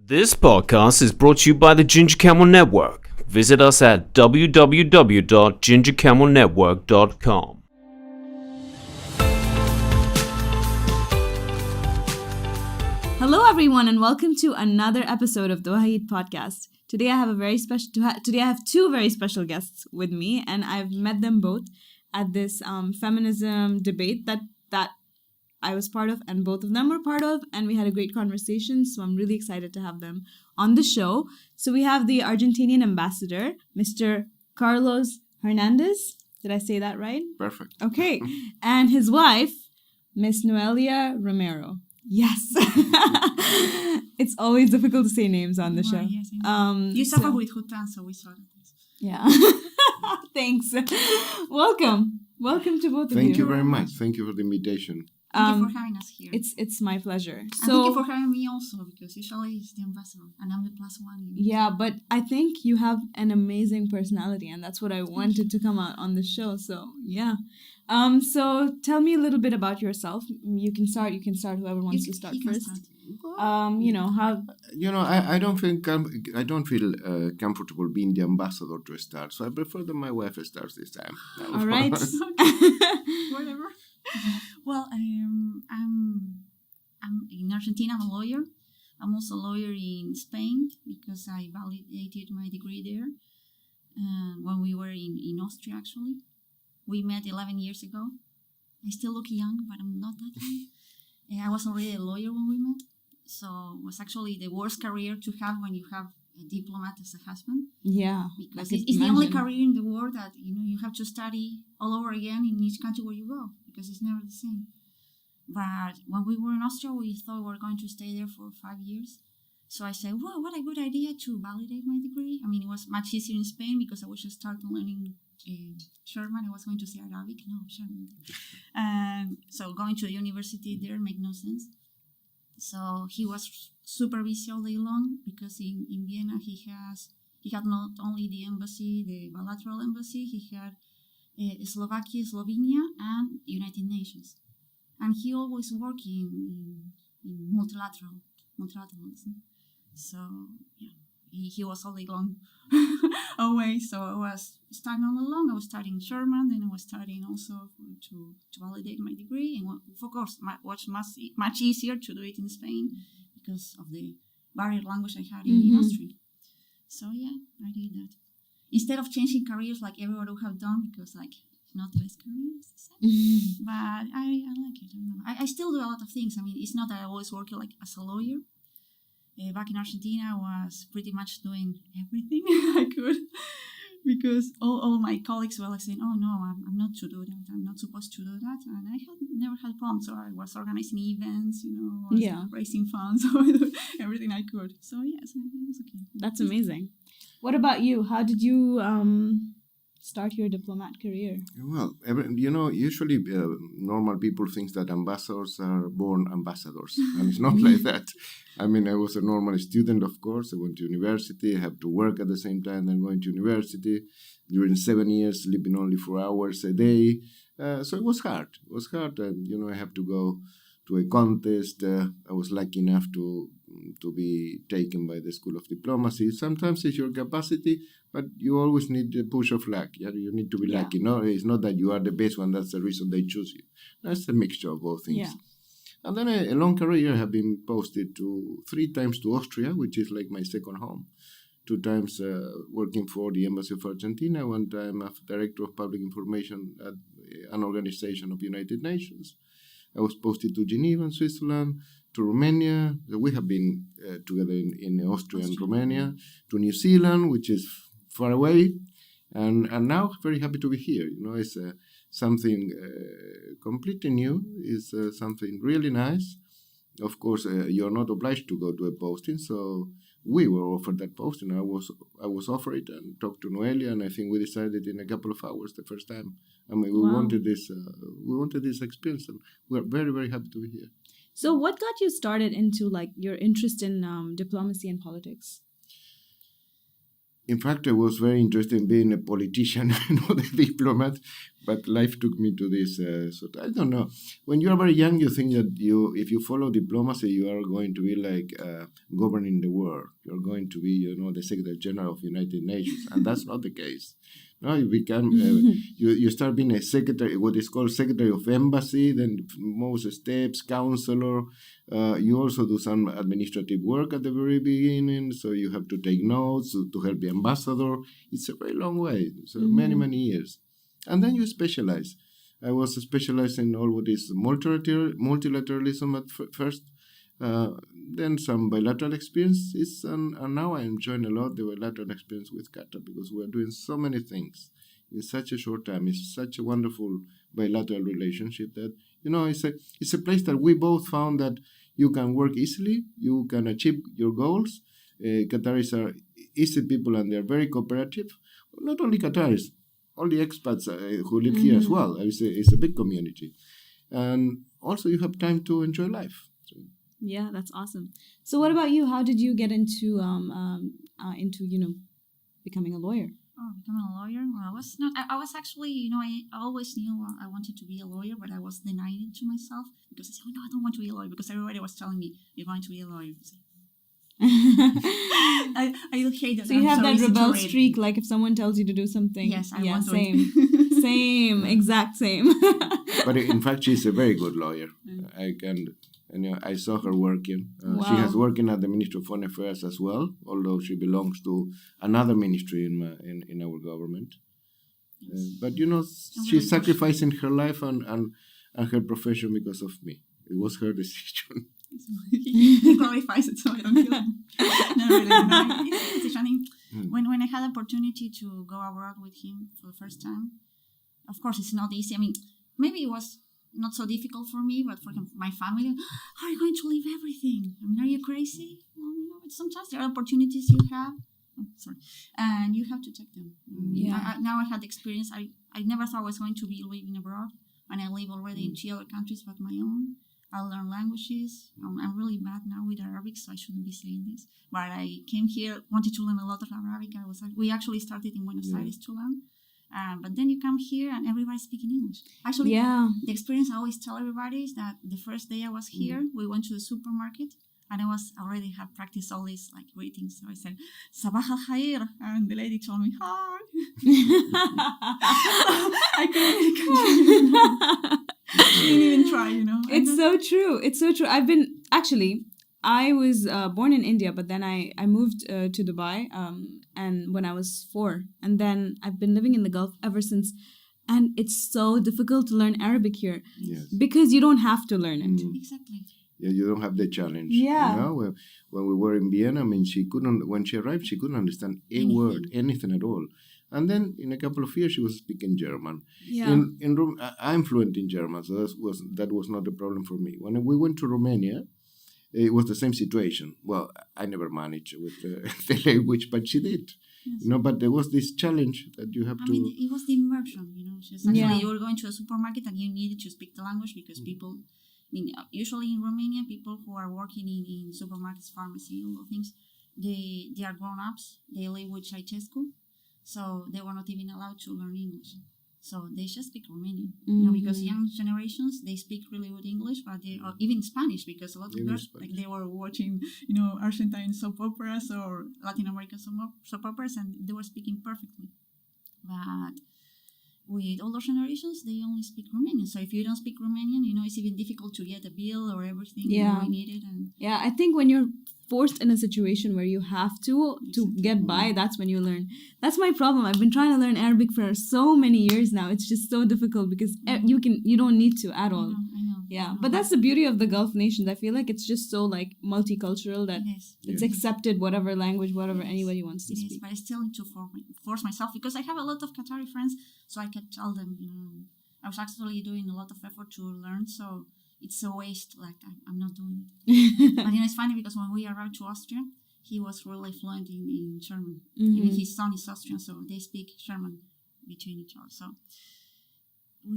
This podcast is brought to you by the Ginger Camel Network. Visit us at www.gingercamelnetwork.com. Hello, everyone, and welcome to another episode of Doha podcast. Today, I have two very special guests with me, and I've met them both at this feminism debate that I was part of, and both of them were part of, and we had a great conversation. So I'm really excited to have them on the show. So we have the Argentinian ambassador, Mr. Carlos Hernandez. Did I say that right? Perfect. Okay, and his wife, Miss Noela Romero. Yes. It's always difficult to say names on the show. Yes, you suffer with Hutan, so we saw this. Yeah. Thanks. Welcome to both of you. Thank you very much. Thank you for the invitation. Thank you for having us here. It's my pleasure. And thank you for having me also, because usually it's the ambassador and I'm the plus one. Yeah, but I think you have an amazing personality, and that's what I wanted to come out on the show. So yeah. So tell me a little bit about yourself. You can start. Whoever wants to start first. How? I don't feel comfortable being the ambassador to start, so I prefer that my wife starts this time. All right. Whatever. Well, I'm in Argentina. I'm a lawyer. I'm also a lawyer in Spain because I validated my degree there. When we were in Austria, actually, we met 11 years ago. I still look young, but I'm not that young. I was already a lawyer when we met, so it was actually the worst career to have when you have a diplomat as a husband. Yeah, because it's the only career in the world that you have to study all over again in each country where you go, because it's never the same. But when we were in Austria, we thought we were going to stay there for 5 years. So I said, wow, what a good idea to validate my degree. I mean, it was much easier in Spain because I was just starting learning German. I was going to say Arabic, no, German. So going to the university there made no sense. So he was super busy all day long because in Vienna he had not only the embassy, the bilateral embassy, he had Slovakia, Slovenia, and United Nations. And he always worked in multilateralism. So yeah, he was all day long away. So I was studying all along. I was studying German, then I was studying also to validate my degree. And of course, it was much easier to do it in Spain because of the barrier language I had in Austria. So yeah, I did that. Instead of changing careers like everyone would have done, because it's not the best career, but I like it. I don't know. I still do a lot of things. I mean, it's not that I always work as a lawyer. Back in Argentina, I was pretty much doing everything I could, because all my colleagues were saying, "Oh no, I'm not to do that. I'm not supposed to do that," and I never had problems. So I was organizing events, raising funds, everything I could. So yes, it was okay. That's amazing. What about you? How did you start your diplomat career? Well, usually normal people think that ambassadors are born ambassadors, and it's not like that. I mean, I was a normal student, of course. I went to university. I had to work at the same time than going to university. During 7 years, sleeping only 4 hours a day. So it was hard. I have to go to a contest. I was lucky enough to be taken by the School of Diplomacy. Sometimes it's your capacity, but you always need the push of luck. Yeah? You need to be lucky. No, it's not that you are the best one. That's the reason they choose you. That's a mixture of both things. Yeah. And then a long career. I have been posted 3 times to Austria, which is like my second home. 2 times working for the Embassy of Argentina. 1 time as Director of Public Information at an organization of United Nations. I was posted to Geneva, Switzerland, to Romania. We have been together in Austria and Romania, to New Zealand, which is far away, and now very happy to be here. It's something completely new. It's something really nice. Of course, you're not obliged to go to a posting, so we were offered that posting. I was offered it and talked to Noelia, and I think we decided in a couple of hours the first time. I mean, we wanted this experience, and we're very, very happy to be here. So, what got you started into your interest in diplomacy and politics? in fact, I was very interested in being a politician, not a diplomat, but life took me to this. So I don't know. When you are very young, you think that if you follow diplomacy, you are going to be like governing the world. You're going to be, the Secretary General of the United Nations, and that's not the case. No, you become you start being a secretary, what is called Secretary of Embassy, then most steps, counselor. You also do some administrative work at the very beginning, so you have to take notes to help the ambassador. It's a very long way, so many years, and then you specialize. I was specialized in all what is multilateralism at first. Then some bilateral experiences, and now I enjoy a lot the bilateral experience with Qatar because we are doing so many things in such a short time. It's such a wonderful bilateral relationship that it's a place that we both found that you can work easily, you can achieve your goals. Qataris are easy people and they are very cooperative. Not only Qataris, all the expats who live here as well. It's a big community, and also you have time to enjoy life. So, yeah, that's awesome. So what about you? How did you get into becoming a lawyer? Oh, becoming a lawyer? Well, I was not. I was actually, I always knew I wanted to be a lawyer, but I was denying it to myself because I said, no, I don't want to be a lawyer because everybody was telling me, you're going to be a lawyer. I hate that. So you have that rebel streak, like if someone tells you to do something. Yes, I want same. to. Same, exact same. But in fact, she's a very good lawyer. I saw her working. Wow. She has working at the Ministry of Foreign Affairs as well, although she belongs to another ministry in our government. But she's sacrificing her life and her profession because of me. It was her decision. He qualifies it, so I don't feel not really. No, it's a decision. When I had the opportunity to go abroad with him for the first time, of course it's not easy. I mean, maybe it was not so difficult for me, but for my family, how are you going to leave everything? I mean, are you crazy? No, sometimes there are opportunities you have. And you have to take them. Yeah. Now I had the experience. I never thought I was going to be living abroad, and I live already in 3 other countries but my own. I learn languages. I'm really bad now with Arabic, so I shouldn't be saying this. But I came here, wanted to learn a lot of Arabic. We actually started in Buenos Aires to learn. But then you come here and everybody's speaking English. Actually, the experience I always tell everybody is that the first day I was here, we went to the supermarket and I was already had practiced all these like greetings. So I said, Sabah al Khair, and the lady told me, hi. I couldn't she didn't even try, It's so true. It's so true. I was born in India, but then I moved to Dubai and when I was 4. And then I've been living in the Gulf ever since. And it's so difficult to learn Arabic here. Yes. Because you don't have to learn it. Exactly. Yeah, you don't have the challenge. Yeah. When we were in Vienna, I mean, when she arrived, she couldn't understand word, anything at all. And then in a couple of years, she was speaking German. Yeah. I'm fluent in German, so that was not a problem for me. When we went to Romania, it was the same situation. Well, I never managed with the language, but she did. Yes. But there was this challenge that you have to. I mean, it was the immersion. You were going to a supermarket and you needed to speak the language because people. I mean, usually in Romania, people who are working in supermarkets, pharmacy, all those things, they are grown-ups. They live with Ceausescu, so they were not even allowed to learn English. So they just speak Romanian, because young generations, they speak really good English, but or even Spanish, because a lot of girls, like they were watching, Argentine soap operas or Latin American soap operas, and they were speaking perfectly. But with older generations, they only speak Romanian. So if you don't speak Romanian, it's even difficult to get a bill or everything you needed. And I think when you're forced in a situation where you have to get by, that's when you learn. That's my problem. I've been trying to learn Arabic for so many years now. It's just so difficult because you don't need to at all. I know. Yeah, but that's the beauty of the Gulf nations. I feel like it's just so like multicultural that it's accepted whatever language, whatever anybody wants to speak. But I still need to force myself because I have a lot of Qatari friends, so I can tell them, I was actually doing a lot of effort to learn, so it's a waste, like I'm not doing it. But it's funny because when we arrived to Austria, he was really fluent in German. Even his son is Austrian, so they speak German between each other. So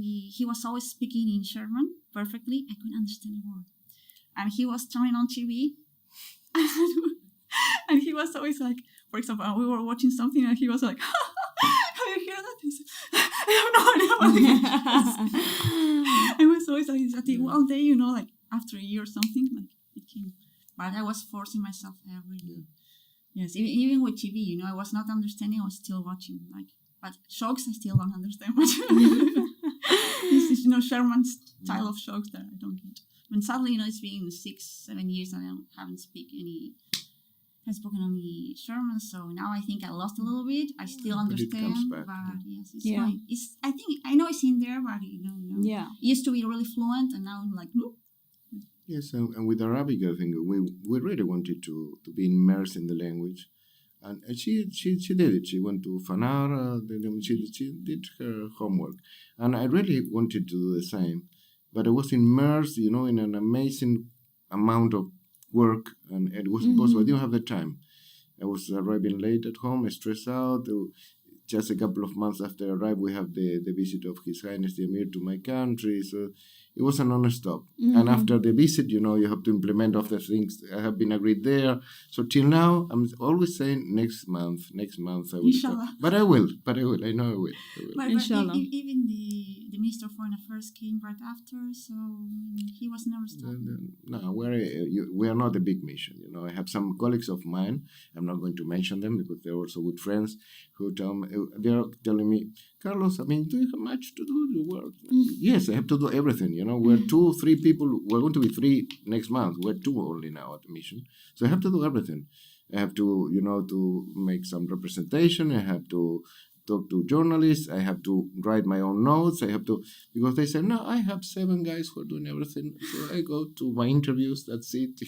he was always speaking in German perfectly. I couldn't understand a word. And he was turning on TV and he was always like, for example, we were watching something and he was like, have you heard that? I have no idea what it is. I was always like, I think one day, like after a year or something, like it came. But I was forcing myself every day. Yes, even with TV, I was not understanding, I was still watching. But shocks, I still don't understand much. This is, Sherman's style of shocks that I don't get. And sadly, it's been 6-7 years and I haven't spoken any Sherman, so now I think I lost a little bit. I still But it understand, comes back, but yes, it's Yeah. fine. I know it's in there, but Yeah. it used to be really fluent, and now I'm like, bloop. Yes, and with Arabic, I think we really wanted to be immersed in the language, and she did it. She went to Fanara, then she did her homework, and I really wanted to do the same, but I was immersed, in an amazing amount of work, and it wasn't possible. I didn't have the time. I was arriving late at home, stressed out. Just a couple of months after I arrived, we have the visit of His Highness the Emir to my country, so it was a non-stop. And after the visit, you have to implement all the things that have been agreed there. So till now, I'm always saying next month I will start. Inshallah. But I will. I know I will. But Inshallah. even the Minister of Foreign Affairs came right after, so he was never stopping. No, we are not a big mission. I have some colleagues of mine. I'm not going to mention them because they're also good friends who they are telling me, Carlos, do you have much to do? You work? Yes, I have to do everything. We're 2-3 people. We're going to be 3 next month. We're 2 only now at the mission, so I have to do everything. I have to, to make some representation. I have to talk to journalists. I have to write my own notes. I have to, because they say, no, I have 7 guys who are doing everything. So I go to my interviews. That's it.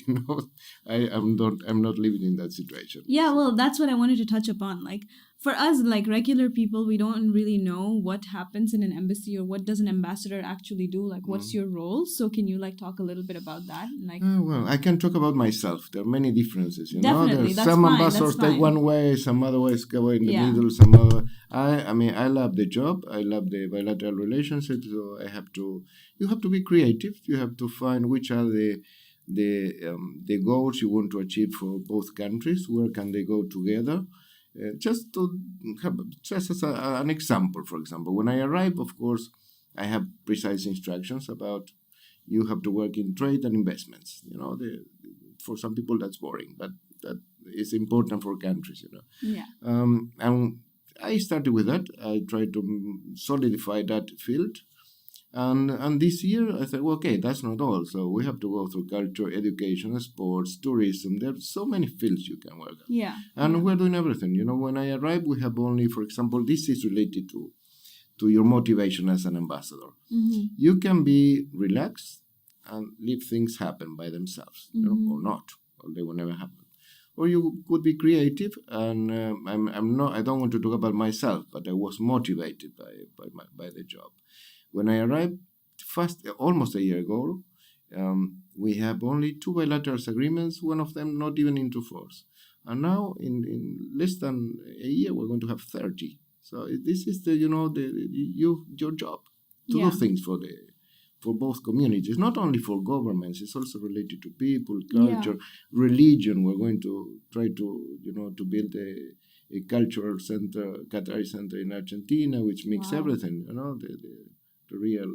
I'm not living in that situation. Yeah, well, that's what I wanted to touch upon. Like, for us, like regular people, we don't really know what happens in an embassy or what does an ambassador actually do. Like, what's your role? So can you talk a little bit about that? Well, I can talk about myself. There are many differences. Definitely, There's that's some fine, ambassadors that's take fine. one way, some other ways go in the Yeah. middle, some other. I love the job. I love the bilateral relationship. So you have to be creative. You have to find which are the goals you want to achieve for both countries. Where can they go together? Just as an example, for example, when I arrive, of course, I have precise instructions about you have to work in trade and investments. For some people that's boring, but that is important for countries. Yeah. And I started with that. I tried to solidify that field. And this year I said, well, okay, that's not all. So we have to go through culture, education, sports, tourism. There are so many fields you can work on. Yeah. And we're doing everything. When I arrived, we have only, for example, this is related to your motivation as an ambassador. You can be relaxed and let things happen by themselves, or not, or they will never happen. Or you could be creative, and I don't want to talk about myself, but I was motivated by the job. When I arrived, almost a year ago, we have only 2 bilateral agreements, one of them not even into force. And now, in less than a year, we're going to have 30. So this is your job to do things for both communities, not only for governments. It's also related to people, culture, religion. We're going to try to build a cultural center, Qatari center in Argentina, which mix everything. The real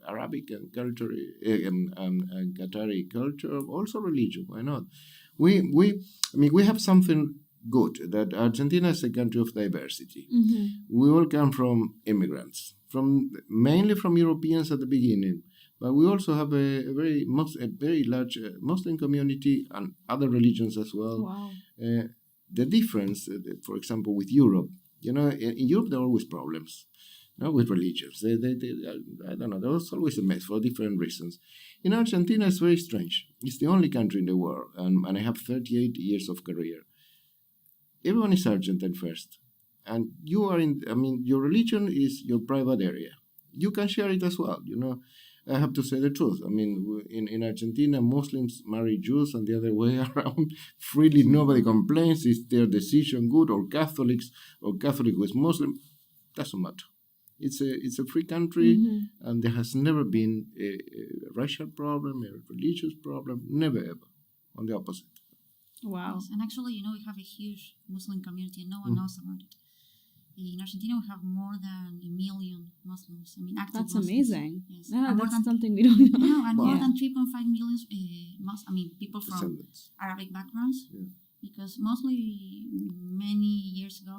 Arabic and culture and Qatari culture, also religion. Why not? We have something good, that Argentina is a country of diversity. We all come from immigrants, mainly from Europeans at the beginning, but we also have a very large Muslim community and other religions as well. Wow. The difference, for example, with Europe, in Europe there are always problems. With religions. I don't know, there was always a mess for different reasons. In Argentina, it's very strange. It's the only country in the world, and I have 38 years of career. Everyone is Argentine first. And you are your religion is your private area. You can share it as well, I have to say the truth. In Argentina, Muslims marry Jews and the other way around. Freely, nobody complains. It's their decision, good, or Catholics, or Catholic with Muslim. Doesn't matter. It's a free country, and there has never been a racial problem, a religious problem, never ever. On the opposite. Wow. Yes. And actually, we have a huge Muslim community and no one knows about it. In Argentina, we have more than 1 million Muslims. I mean, active That's Muslims. amazing. Yes. Yeah, And more that's than something we don't know. No, and more Yeah. than 3.5 million people from Descendants. Arabic backgrounds. Yeah. Because mostly many years ago,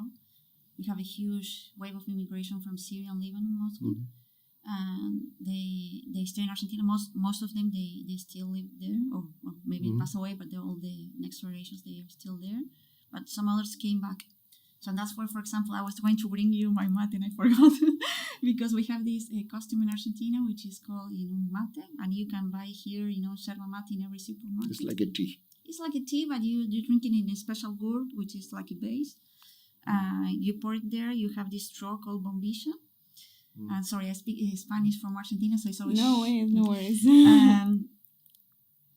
we have a huge wave of immigration from Syria and Lebanon mostly. And they stay in Argentina. Most of them, they still live there or maybe pass away, but all the next generations, they are still there. But some others came back. So that's why, for example, I was going to bring you my mate and I forgot because we have this custom in Argentina which is called mate, and you can buy here yerba mate in every supermarket. It's like a tea. It's like a tea, but you drink it in a special gourd, which is like a base. You pour it there. You have this straw called bombilla. Sorry, I speak Spanish from Argentina, so it's always No worries.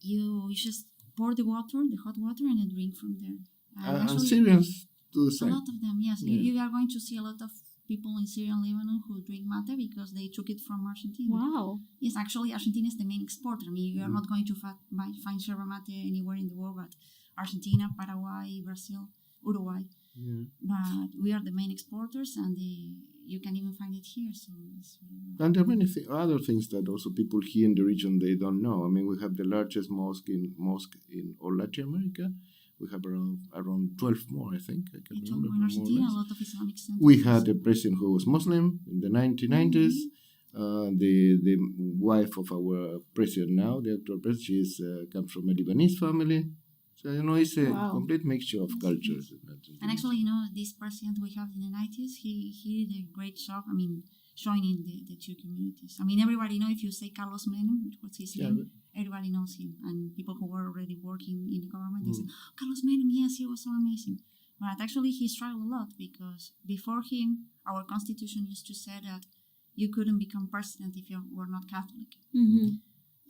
You just pour the hot water, and you drink from there. And Actually, Syrians do the a same. lot of them, yes. Yeah. You are going to see a lot of people in Syria and Lebanon who drink mate because they took it from Argentina. Wow. Yes, actually, Argentina is the main exporter. I mean, you are not going to find yerba mate anywhere in the world, but Argentina, Paraguay, Brazil, Uruguay. Yeah. But we are the main exporters, and you can even find it here. So it's And there are many other things that also people here in the region, they don't know. I mean, we have the largest mosque in all Latin America. We have around 12 more, I think. I can remember. in more or Argentina, less. a lot of Islamic centers. We had a president who was Muslim in the 1990s. The wife of our president now, the actual president, she comes from a Lebanese family. So, it's a Wow. complete mixture of cultures. And actually, this president we have in the 90s, he did a great job, joining the two communities. Everybody if you say Carlos Menem, what's his name, everybody knows him. And people who were already working in the government, they say, Carlos Menem, yes, he was so amazing. But actually, he struggled a lot because before him, our constitution used to say that you couldn't become president if you were not Catholic.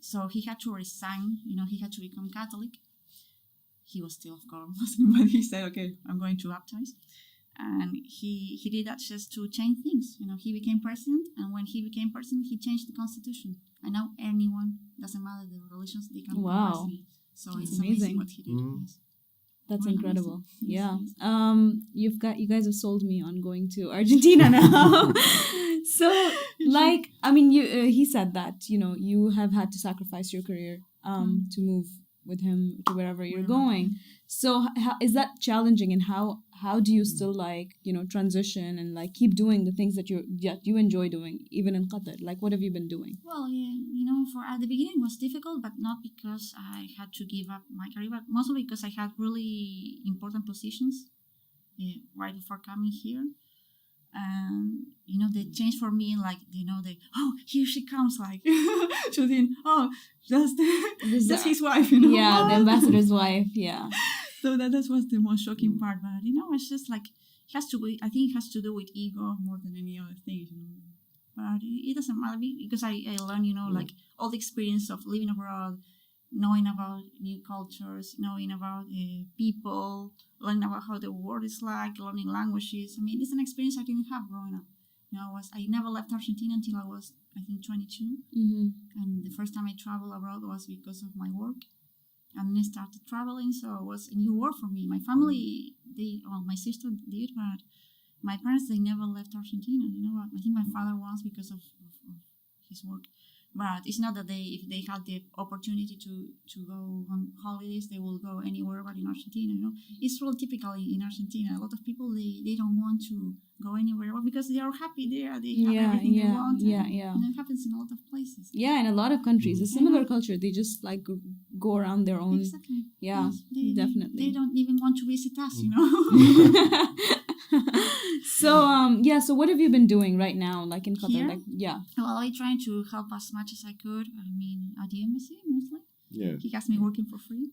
So he had to resign, he had to become Catholic. He was still, of course, Muslim, but he said, okay, I'm going to baptize. And he did that just to change things. He became president, and when he became president, he changed the constitution. And now anyone, doesn't matter the religions, they can become Wow. president. So That's it's amazing amazing. what he did. Yes. That's Really incredible. amazing. Yeah. Yes. You guys have sold me on going to Argentina now. So, he said that, you have had to sacrifice your career to move with him to wherever you're going. So how is that challenging, and how do you still transition and keep doing the things that you enjoy doing even in Qatar? What have you been doing? Well, for at the beginning it was difficult, but not because I had to give up my career, but mostly because I had really important positions right before coming here. And the change for me, here she comes, to think, that's his wife, Yeah, the ambassador's wife. Yeah. So that was the most shocking part. But it's just it has to be. I think it has to do with ego more than any other thing. But it doesn't matter because I learned all the experience of living abroad, knowing about new cultures, knowing about people, learning about how the world is learning languages. It's an experience I didn't have growing up. I never left Argentina until I was, I think, 22. And the first time I traveled abroad was because of my work. And then I started traveling, so it was a new world for me. My family, my sister did, but my parents, they never left Argentina. I think my father was because of his work. But it's not that if they had the opportunity to go on holidays, they will go anywhere but in Argentina, It's really typical in Argentina. A lot of people, they don't want to go anywhere because they are happy there. They have everything they want. And it happens in a lot of places. Yeah, in a lot of countries. A similar culture. They just go around their own. Exactly. Yeah, Yes, definitely. They don't even want to visit us, So what have you been doing right now, in Qatar? Here? Well, I trying to help as much as I could. At the embassy mostly. Yeah. He has me working for free.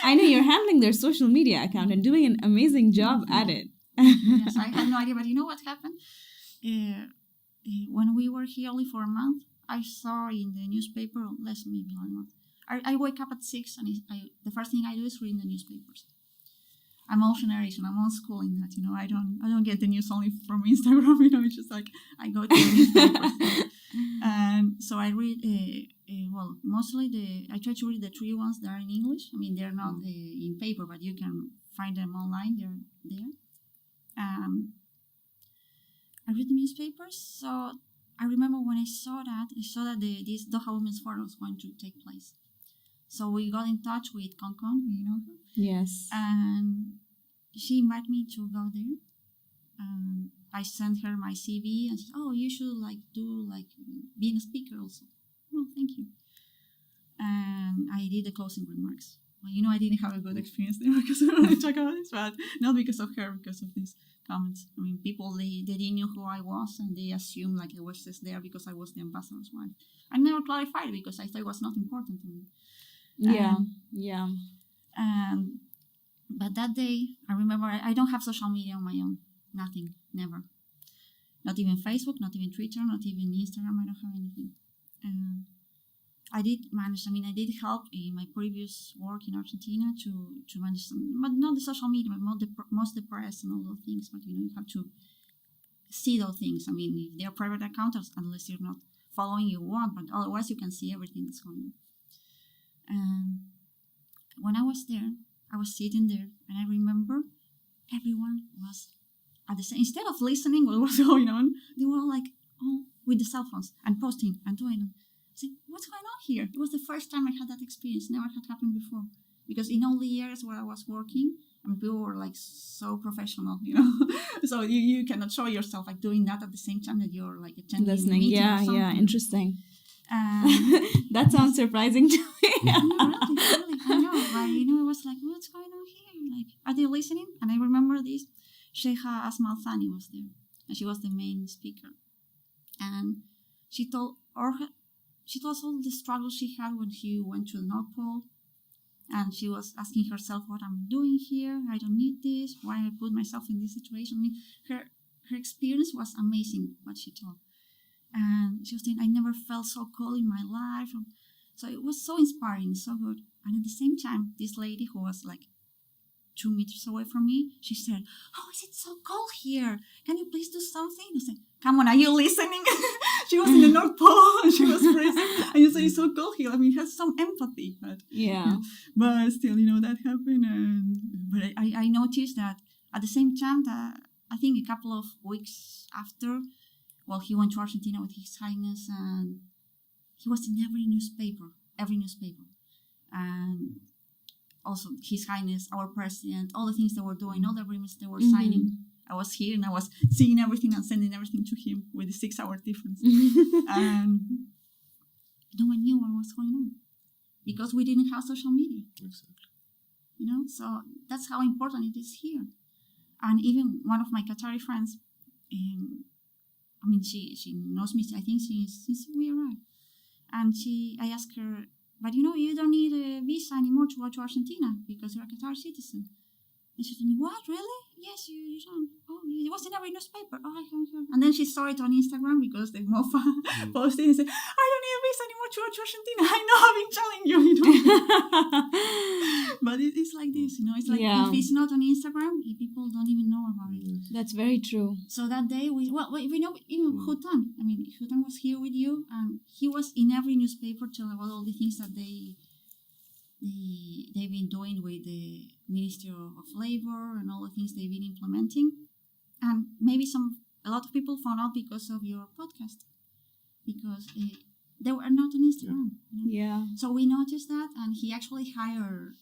I know you're handling their social media account and doing an amazing job at it. Yes, I have no idea, but you know what happened? When we were here only for a month, I saw in the newspaper, maybe 1 month. I wake up at 6 and the first thing I do is read the newspapers. I'm old generation. I'm old school in that. I don't get the news only from Instagram. It's just like I go to the newspapers. And so I read. Mostly I try to read the 3 ones that are in English. I mean, they're not in paper, but you can find them online. They're there. I read the newspapers. So I remember when I saw that this Doha Women's Forum was going to take place. So we got in touch with Concon, her. Yes. And she invited me to go there. I sent her my CV and she said, "Oh, you should being a speaker also." "Oh, thank you." And I did the closing remarks. Well, I didn't have a good experience there because I want to talk about this, but not because of her, because of these comments. I mean, people, they didn't know who I was, and they assumed I was just there because I was the ambassador's wife. I never clarified because I thought it was not important to me. Yeah. But that day, I remember I don't have social media on my own. Nothing. Never. Not even Facebook, not even Twitter, not even Instagram. I don't have anything. I did help in my previous work in Argentina to manage some, but not the social media, but most the press and all those things. But you have to see those things. I mean, if they're private accounts, unless you're not following, you won't. But otherwise, you can see everything that's going on. And when I was there, I was sitting there, and I remember everyone was at the same. Instead of listening what was going on, they were all with the cell phones and posting and doing it. I said, "What's going on here?" It was the first time I had that experience. Never had happened before. Because in all the years where I was working, people were so professional, So you cannot show yourself doing that at the same time that you're attending Listening. a meeting or Yeah, something. interesting. That sounds surprising to me. Really, I know. But it was what's going on here? Are they listening? And I remember this. Sheikha Asma Al-Thani was there, and she was the main speaker. And she told us all the struggles she had when she went to the North Pole. And she was asking herself, "What I'm doing here? I don't need this. Why I put myself in this situation?" I mean, her experience was amazing, what she told. And she was saying, "I never felt so cold in my life." So it was so inspiring, so good. And at the same time, this lady who was 2 meters away from me, she said, "Oh, is it so cold here? Can you please do something?" I said, "Come on, are you listening?" She was in the North Pole and she was freezing. And you say it's so cold here. I mean, it has some empathy. But still, that happened. But I noticed that at the same time, that I think a couple of weeks after, he went to Argentina with His Highness, and he was in every newspaper. And also His Highness, our president, all the things they were doing, all the agreements they were signing. I was here and I was seeing everything and sending everything to him with the 6-hour difference. And no one knew what was going on because we didn't have social media. Exactly. So that's how important it is here. And even one of my Qatari friends, she knows me, I think, since we arrived. And I asked her, "But you don't need a visa anymore to go to Argentina because you're a Qatar citizen." And she told me, "What, really? Yes, you don't. Oh, it was in every newspaper. Oh, I haven't heard." And then she saw it on Instagram because the MOFA posted and said, "I don't need a visa anymore to go to Argentina. I know, I've been telling you, But it's like this, It's like if it's not on Instagram, people don't even know about it. That's very true. So that day, we know, Hutan. I mean, Hutan was here with you, and he was in every newspaper telling about all the things that they've been doing with the Ministry of Labor and all the things they've been implementing. And maybe a lot of people found out because of your podcast, because they were not on Instagram. Yeah. So we noticed that, and he actually hired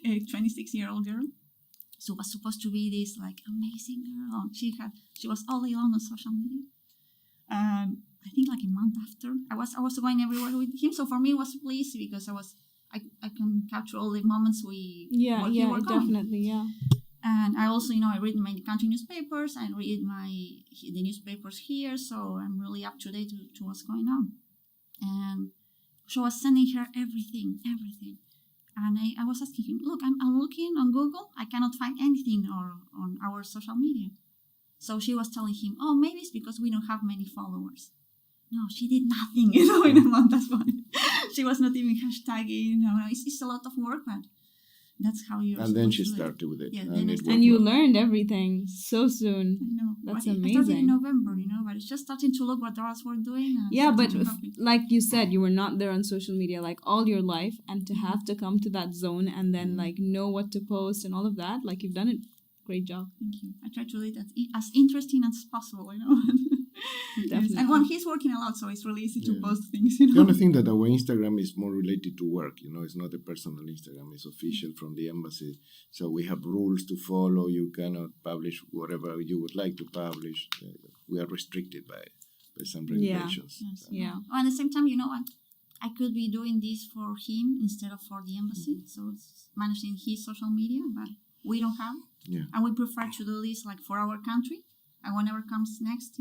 a 26-year-old girl. So was supposed to be this amazing girl. She was all along on social media. And I think a month after, I was going everywhere with him. So for me, it was pleased because I can capture all the moments we were going. Definitely, yeah. And I also, I read my country newspapers. I read the newspapers here, so I'm really up to date to what's going on. And so I was sending her everything. And I was asking him, "Look, I'm looking on Google. I cannot find anything on our social media." So she was telling him, "Oh, maybe it's because we don't have many followers." No, she did nothing, in a month. That's why she was not even hashtagging. It's a lot of work, but that's how you're. And then she supposed to do it. started with it. Yeah, and then I it started. And you worked well. learned everything so soon. I know. That's but I started in amazing. November, but it's just starting to look what others were doing. And Yeah, but starting to copy. like you said, you were not there on social media like all your life, and to have to come to that zone and then like know what to post and all of that, like you've done it. Great job. Thank you. I try to do it as interesting as possible, Yes. Definitely. And he's working a lot, so it's really easy to Yeah. post things, The only thing that our Instagram is more related to work, it's not a personal Instagram, it's official from the embassy. So we have rules to follow. You cannot publish whatever you would like to publish. We are restricted by some regulations. Yes. Yeah. Oh, at the same time, I could be doing this for him instead of for the embassy. So it's managing his social media, but we don't have. Yeah. And we prefer to do this like for our country. And whenever comes next,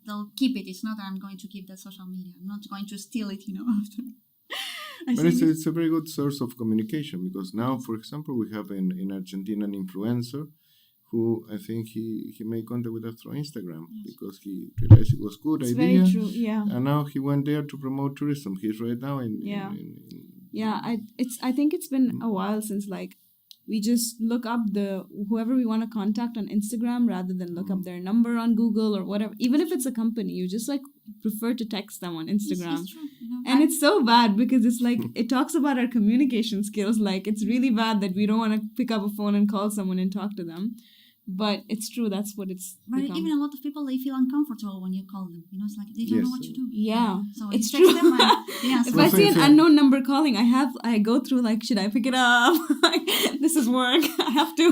they'll keep it. It's not that I'm going to keep that social media. I'm not going to steal it, after. But it's a very good source of communication, because now, for example, we have in Argentina an influencer who I think he made contact with us through Instagram because he realized it was a good It's idea. very true. Yeah. And now he went there to promote tourism. He's right now in Yeah, I think it's been a while since like we just look up whoever we want to contact on Instagram rather than look up their number on Google or whatever. Even if it's a company, you just like prefer to text them on Instagram. It's true, And it's so bad because it's like it talks about our communication skills. Like it's really bad that we don't want to pick up a phone and call someone and talk to them. But it's true, that's what it's But become. even a lot of people, they feel uncomfortable when you call them. It's like they don't know what to do. Yeah, So it's you text true. them and, yes. If Well, I see an so- unknown number calling, I go through like, should I pick it up? This is work. I have to.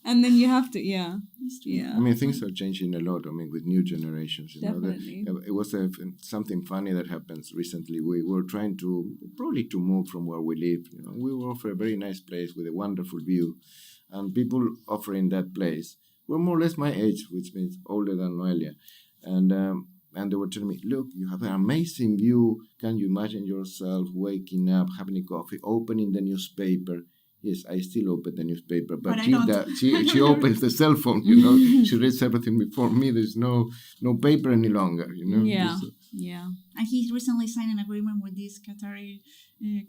And then you have to, yeah. Yeah. I mean, things are changing a lot. I mean, with new generations. Definitely. It was something funny that happens recently. We were trying to move from where we live. We were offered a very nice place with a wonderful view, and people offering that place were more or less my age, which means older than Noelia, and they were telling me, "Look, you have an amazing view. Can you imagine yourself waking up, having a coffee, opening the newspaper?" Yes, I still open the newspaper, but I don't. she opens the cell phone. She reads everything before me. There's no paper any longer. Yeah. Just, Yeah. And he recently signed an agreement with this Qatari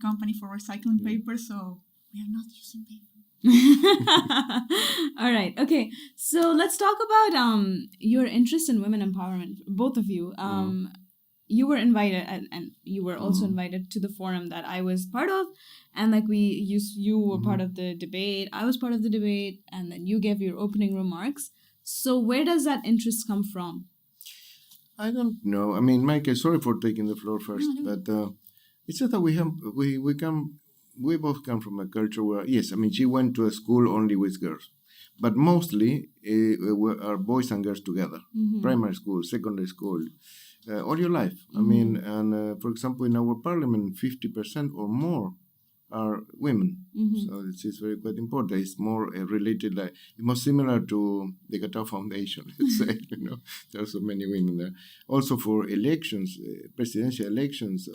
company for recycling paper, so we are not using paper. All right. Okay. So let's talk about your interest in women empowerment. Both of you. You were invited, and you were also invited to the forum that I was part of, and like you were part of the debate. I was part of the debate, and then you gave your opening remarks. So where does that interest come from? I don't know. I mean, Michael, sorry for taking the floor first, but it's just that we both come from a culture where, yes, I mean, she went to a school only with girls, but mostly are boys and girls together, primary school, secondary school, all your life. I mean, and for example, in our parliament, 50% or more are women. So it's very quite important. It's more related, like it's more similar to the Qatar Foundation, let's say. There are so many women there. Also for elections, presidential elections,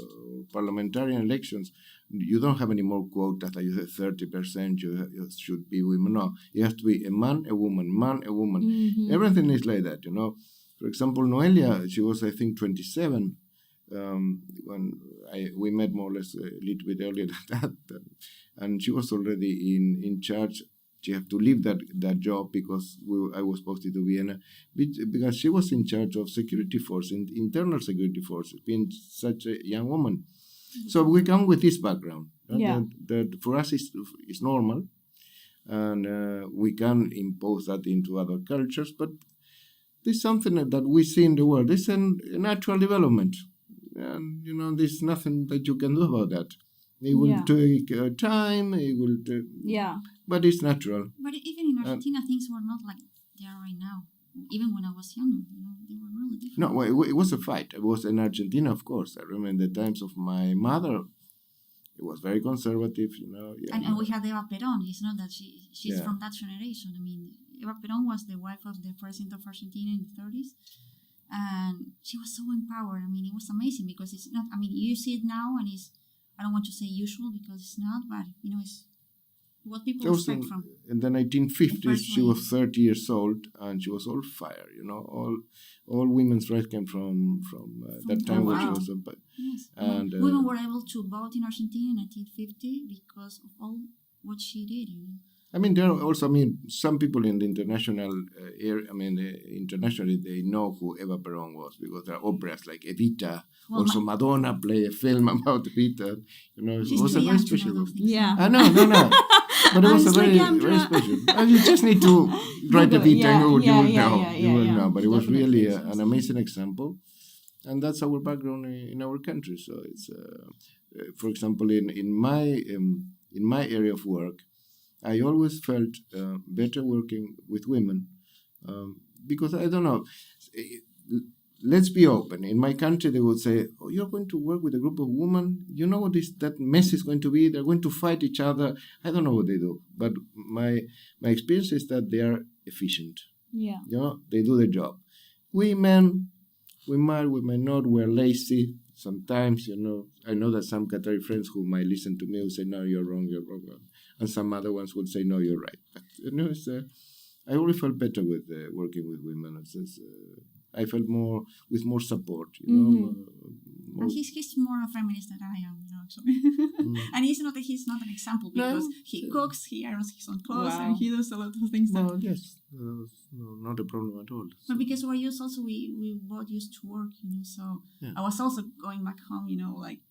parliamentarian elections, you don't have any more quotas that you say 30% you should be women. No, it has to be a man, a woman. Everything is like that, For example, Noelia, she was, I think, 27 when we met more or less a little bit earlier than that. And she was already in charge. She had to leave that job because I was posted to Vienna, because she was in charge of security force, internal security forces, being such a young woman. So we come with this background. That for us is normal, and we can impose that into other cultures, but there's something that we see in the world. It's a natural development, and there's nothing that you can do about that. It will take time. It will, but it's natural. But even in Argentina, things were not like they are right now. Even when I was younger, they were really different. No, well, it was a fight. It was in Argentina, of course. I remember the times of my mother. It was very conservative, And we had Eva Perón. It's not that she's Yeah. from that generation. I mean, Eva Perón was the wife of the president of Argentina in the 30s. And she was so empowered. I mean, it was amazing because it's not, I mean, you see it now and it's, I don't want to say usual because it's not, but, it's what people That was expect from. in the 1950s. She was 30 years old, and she was all fire. All women's rights came from that time when she was Yes. and Women were able to vote in Argentina in 1950 because of all what she did. You know. I mean, there are also, I mean, some people in the international area, I mean, internationally, they know who Eva Peron was because there are operas like Evita. Well, also, Madonna played a film about Evita. You know, it She's was too a very young to special. know those things. Yeah. No. But it I'm was a just like, very, yeah, I'm very trying- special. You just need to write Google, Evita yeah, and you will know. yeah, You will know. But it was really definitely. an amazing example. And that's our background in our country. So it's, for example, in my area of work, I always felt better working with women because I don't know. Let's be open. In my country, they would say, "Oh, you're going to work with a group of women. You know what that mess is going to be. They're going to fight each other. I don't know what they do, but my experience is that they are efficient. Yeah. You know, they do the job. We men, we may not. We're lazy sometimes. You know, I know that some Qatari friends who might listen to me will say, "No, you're wrong. You're wrong," and some other ones would say, "No, you're right." But you know, I always felt better with working with women. I felt with more support, you know. And he's more a feminist than I am, you know, actually. And he's not an example because he cooks, he irons his own clothes, Wow. and he does a lot of things. Well, yes, no, not a problem at all. But because we're used also, we both used to work, you know, so Yeah. I was also going back home, you know, like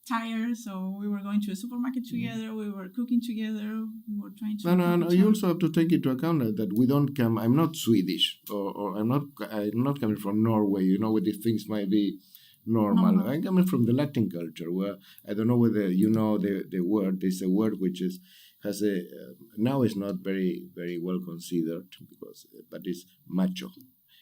tired, so we were going to a supermarket together, we were cooking together, we were trying to... No, you also have to take into account that we don't come, I'm not Swedish, or I'm not coming from Norway, you know, where these things might be normal. I'm coming from the Latin culture, where I don't know whether you know the word, there's a word which has a, now it's not very, very well considered, but it's macho.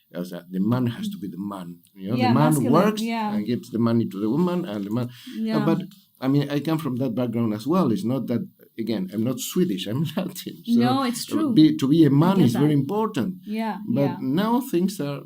The man has to be the man. You know, Yeah, the man masculine, works yeah. and gives the money to the woman, and the man. Yeah. But I mean, I come from that background as well. It's not that again. I'm not Swedish. I'm Latin. So No, it's true. To be a man get is very that. important. Yeah. But now things are,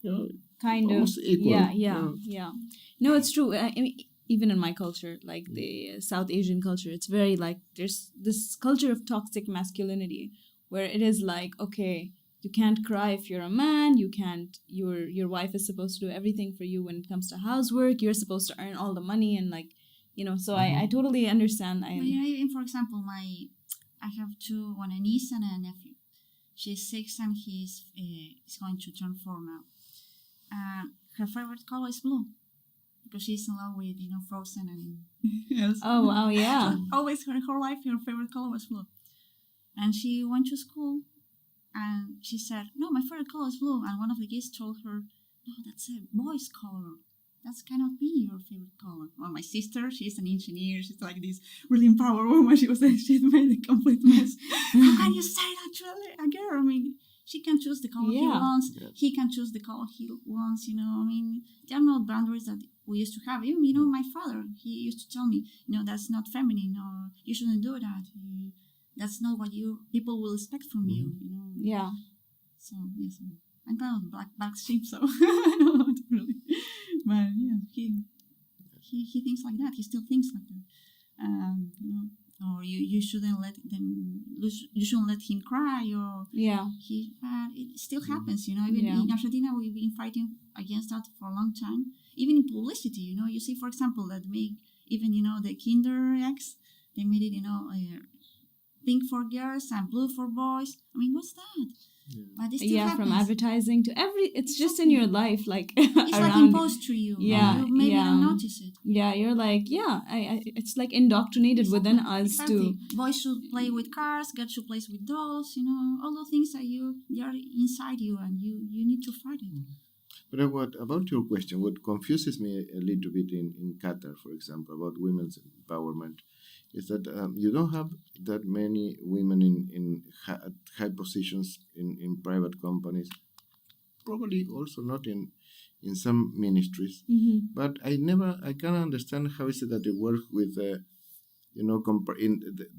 you know, Kind almost of. equal. Yeah. No, it's true. I mean, even in my culture, like the South Asian culture, it's very like there's this culture of toxic masculinity where it is like, okay, you can't cry if you're a man. You can't. Your wife is supposed to do everything for you when it comes to housework. You're supposed to earn all the money and like, you know. So I totally understand. But, you know, even for example, I have a niece and a nephew. She's 6 and he's going to turn 4 now. Her favorite color is blue because she's in love with, you know, Frozen and yes. Oh wow, yeah. So always her whole life, her favorite color was blue. And she went to school and she said, "No, my favorite color is blue." And one of the kids told her, "No, that's a boy's color. That's cannot be your favorite color." Well, my sister, she's an engineer. She's like this really empowered woman. She made a complete mess. How can you say that to a girl? I mean, she can choose the color he wants. Yeah. He can choose the color he wants. You know, I mean, there are no boundaries that we used to have. Even, you know, my father, he used to tell me, you know, that's not feminine, or you shouldn't do that. That's not what people will expect from you. You know. Yeah. So yes, I'm kind of black sheep, so I don't know what to really. But yeah, he thinks like that. He still thinks like that. You know, or you shouldn't let them. You shouldn't let him cry, or Yeah. it still happens. You know, even in Argentina, we've been fighting against that for a long time. Even in publicity, you know, you see, for example, that make even, you know, the Kinder eggs, they made it, you know, pink for girls and blue for boys. I mean, what's that? Yeah. But it still happens. From advertising to it's just in your life, like It's like around. imposed to you. Yeah, You maybe yeah. don't notice it. Yeah, you're like, it's like indoctrinated within us Exactly. Boys should play with cars, girls should play with dolls, you know, all those things that they are inside you and you need to fight it. But what about your question? What confuses me a little bit in Qatar, for example, about women's empowerment, is that you don't have that many women in high positions in private companies. Probably also not in some ministries. Mm-hmm. But I can't understand how is it that they work with, you know,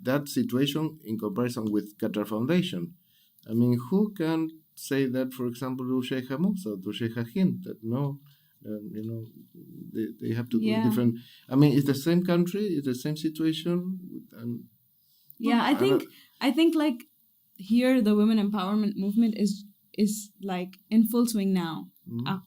that situation in comparison with Qatar Foundation. I mean, who can say that, for example, to Sheikh Musa, to Sheikh Hind, that no, you know, they have to do different. I mean, it's the same country, it's the same situation. I think like here the women empowerment movement is like in full swing now.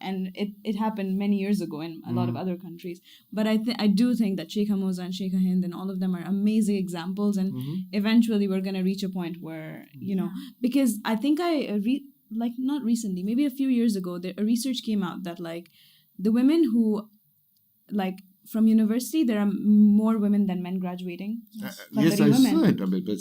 And it happened many years ago in a lot of other countries. But I do think that Sheikha Moza and Sheikha Hind and all of them are amazing examples. And eventually we're going to reach a point where, because I think not recently, maybe a few years ago, a research came out that like the women who like from university, there are more women than men graduating. Yes, Qatari I women. saw it a bit. But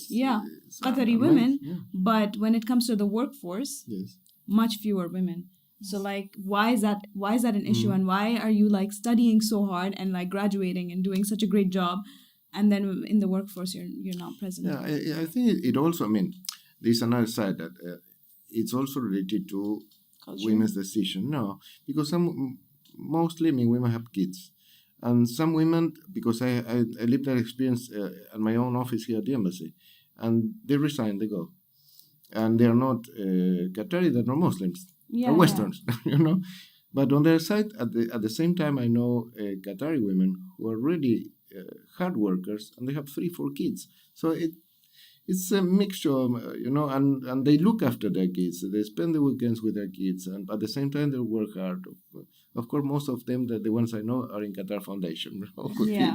Qatari women. Yeah. But when it comes to the workforce, yes, much fewer women. So like, why is that an issue? And why are you like studying so hard and like graduating and doing such a great job, and then in the workforce you're not present? Yeah, I think it also. I mean, there's another side that it's also related to culture. Women's decision. No, because mostly women have kids, and some women, because I lived that experience at my own office here at the embassy, and they resign, they go, and they are not Qatari, they're not Muslims. Or Westerns, But on their side, at the same time, I know Qatari women who are really hard workers, and they have 3-4 kids. So it's a mixture, and they look after their kids. They spend the weekends with their kids, and at the same time, they work hard. Of course, most of them, the ones I know, are in Qatar Foundation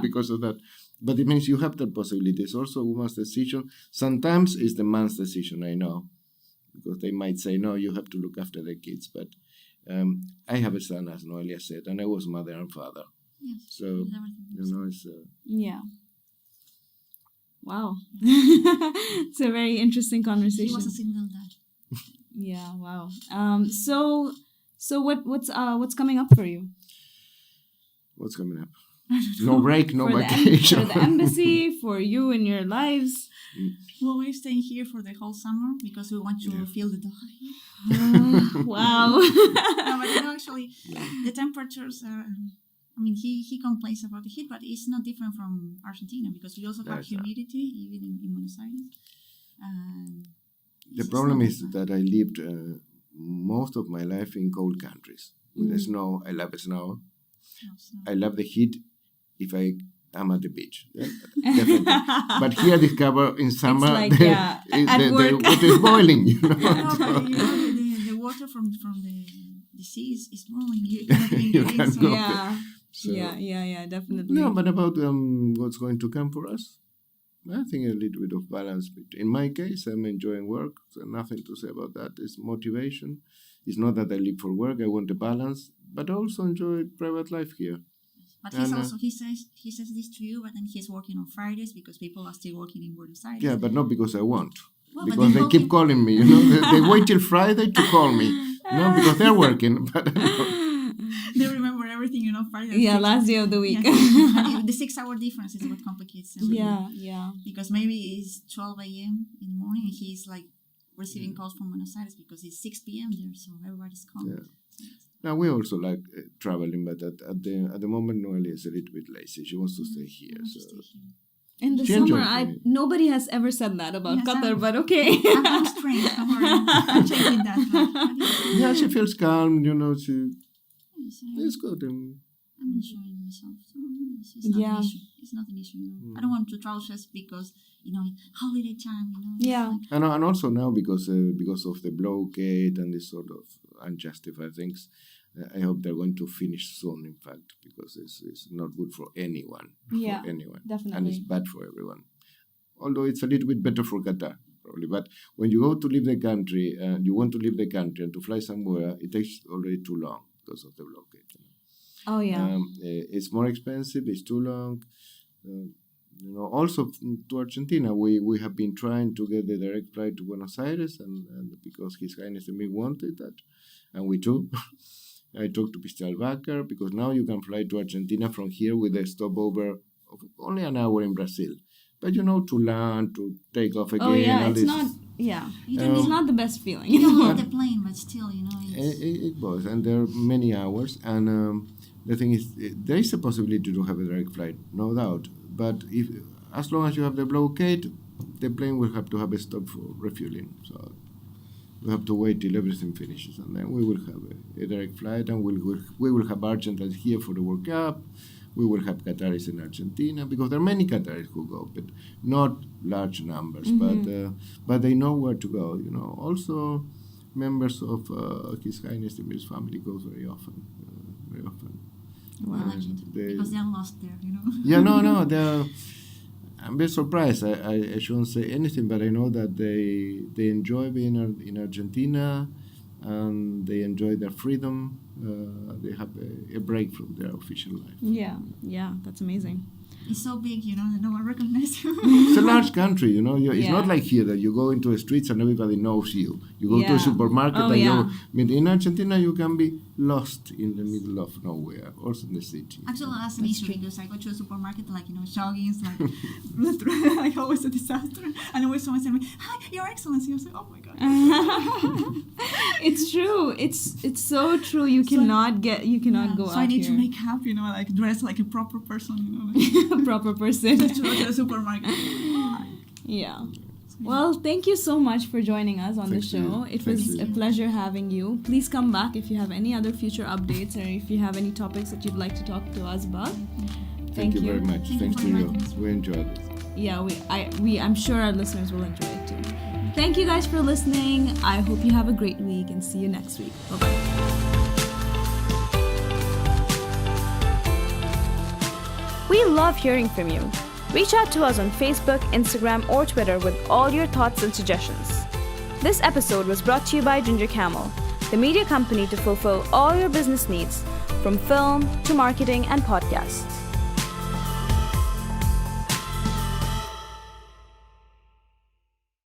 because of that. But it means you have that possibility. It's also a woman's decision. Sometimes it's the man's decision, I know. Because they might say, no, you have to look after the kids. But I have a son, as Noelia said, and I was mother and father. Yes. So, it's... Yeah. Wow. It's a very interesting conversation. He was a single dad. Yeah, wow. So what's coming up for you? What's coming up? No break, no vacation. For the embassy, for you and your lives. Well, we're staying here for the whole summer because we want to feel the Doha. Wow. No, but actually, the temperatures are... he complains about the heat, but it's not different from Argentina because we also have humidity, even in Buenos Aires. The problem is that I lived most of my life in cold countries. With the snow, I love snow. I love the heat if I am at the beach. Yeah, definitely. But here I discover in summer the water is boiling. The water from the sea is boiling. You cannot drink. Yeah, definitely. No, but about what's going to come for us, I think a little bit of balance. In my case, I'm enjoying work, so nothing to say about that. It's motivation. It's not that I live for work. I want a balance, but I also enjoy private life here. But he says this to you, but then he's working on Fridays because people are still working in Buenos Aires. Yeah, but not because I want. Well, because they keep calling me, they wait till Friday to call me. No, because they're working. But they remember everything, Friday. Yeah, last day of the week. And the 6-hour difference is what complicates everything. Yeah. Because maybe it's 12 a.m. in the morning and he's like receiving calls from Buenos Aires because it's 6 p.m. there, so everybody's calling. Yeah. Now we also like traveling, but at the moment Noelia is a little bit lazy. She wants to stay here. In the summer, nobody has ever said that about Qatar, but okay. I'm strange. Don't worry. I'm changing that. Yeah, she feels calm. It's good. I'm enjoying myself. So it's not an issue. It's not an issue. I don't want to travel just because holiday time. Yeah. And also now because of the blockade and this sort of unjustified things, I hope they're going to finish soon. In fact, because it's not good for anyone. Yeah. For anyone. Definitely. And it's bad for everyone. Although it's a little bit better for Qatar, probably. But when you go to leave the country, you want to leave the country and to fly somewhere, it takes already too long because of the blockade. Oh yeah. It's more expensive. It's too long. Also to Argentina, we have been trying to get the direct flight to Buenos Aires, and because His Highness the Emir wanted that, and we too. I talked to Mr. Albacar because now you can fly to Argentina from here with a stopover of only an hour in Brazil. But to land, to take off again. Oh yeah, it's not. Yeah, it's not the best feeling. You don't like the plane, but still, it was, and there are many hours. And the thing is, there is a possibility to have a direct flight, no doubt. But as long as you have the blockade, the plane will have to have a stop for refueling. So we have to wait till everything finishes, and then we will have a direct flight, and we will have Argentines here for the World Cup. We will have Qataris in Argentina because there are many Qataris who go, but not large numbers. But they know where to go. Also, members of His Highness the Emir's family goes very often. Very often. Wow. Legend. Because they're lost there, you know. Yeah, no. I'm very surprised. I shouldn't say anything, but I know that they enjoy being in Argentina, and they enjoy their freedom. They have a break from their official life. Yeah, that's amazing. It's so big, you know, that no one recognizes you. It's a large country, you know. It's Yeah. not like here that you go into the streets and everybody knows you. You go to Yeah. a supermarket Oh, and yeah. I mean, in Argentina you can be lost in the middle of nowhere, also in the city. Actually, that's an That's issue true. because I go to a supermarket, like, you know, jogging, it's like, like always a disaster. And always someone saying, "Hi, Your Excellency." I was like, oh my God. It's true. It's so true. You cannot go So out I need here. to make up, you know, like dress like a proper person, you know, like, proper person. to go to the supermarket. Yeah. Well, thank you so much for joining us on the Thank you. show. It Thank was you. a pleasure having you. Please come back if you have any other future updates or if you have any topics that you'd like to talk to us about. Thank you very much. Thank you Thanks for to you. inviting us. We enjoyed it. Yeah, I'm sure our listeners will enjoy it too. Thank you guys for listening. I hope you have a great week and see you next week. Bye-bye. We love hearing from you. Reach out to us on Facebook, Instagram, or Twitter with all your thoughts and suggestions. This episode was brought to you by Ginger Camel, the media company to fulfill all your business needs, from film to marketing and podcasts.